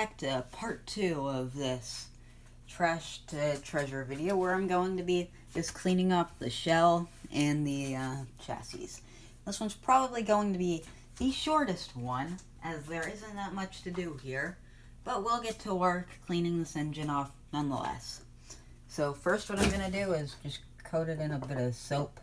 back to part 2 of this trash to treasure video where I'm going to be just cleaning up the shell and the chassis. This one's probably going to be the shortest one, as there isn't that much to do here, but we'll get to work cleaning this engine off nonetheless. So first what I'm going to do is just coat it in a bit of soap.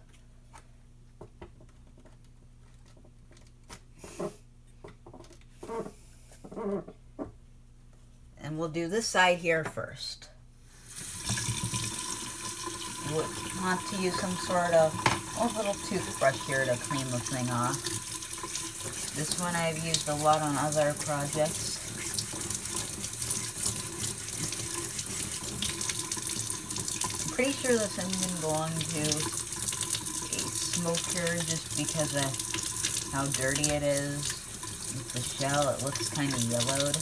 And we'll do this side here first. We'll want to use some sort of little toothbrush here to clean the thing off. This one I've used a lot on other projects. I'm pretty sure this engine belonged to a smoker just because of how dirty it is. With the shell, it looks kind of yellowed.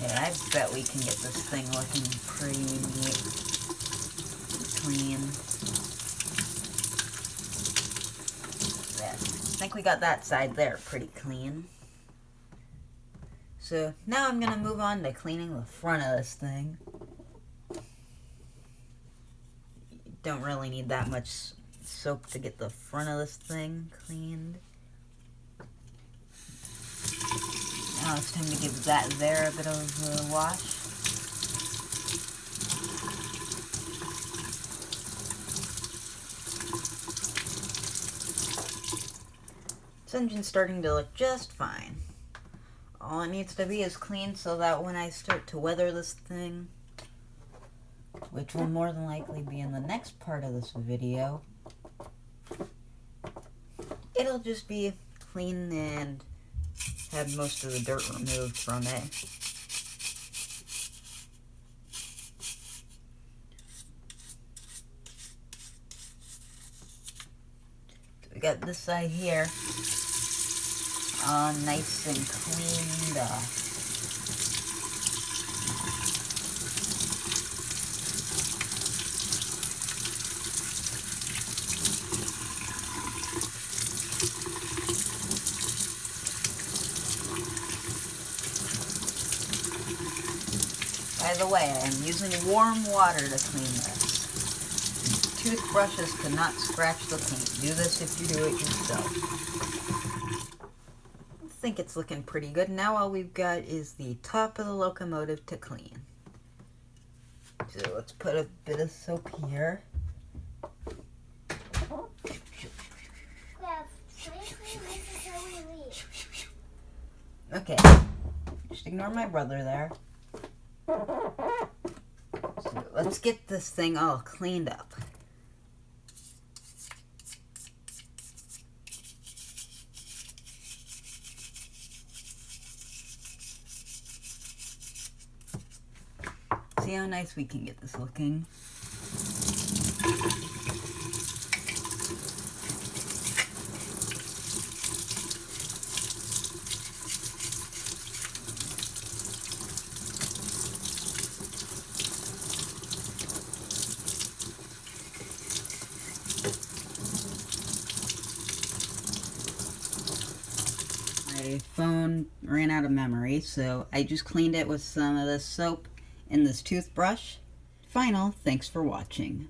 Yeah, I bet we can get this thing looking pretty neat, clean. Yeah, I think we got that side there pretty clean. So now I'm gonna move on to cleaning the front of this thing. Don't really need that much soap to get the front of this thing cleaned. Now it's time to give that there a bit of a wash. This engine's starting to look just fine. All it needs to be is clean so that when I start to weather this thing, which will more than likely be in the next part of this video, it'll just be clean and have most of the dirt removed from it. So we got this side here all nice and cleaned up. By the way, I'm using warm water to clean this. Toothbrushes cannot scratch the paint. Do this if you do it yourself. I think it's looking pretty good. Now all we've got is the top of the locomotive to clean. So let's put a bit of soap here. Okay, just ignore my brother there. So let's get this thing all cleaned up. See how nice we can get this looking. My phone ran out of memory, so I just cleaned it with some of this soap and this toothbrush. Final, thanks for watching.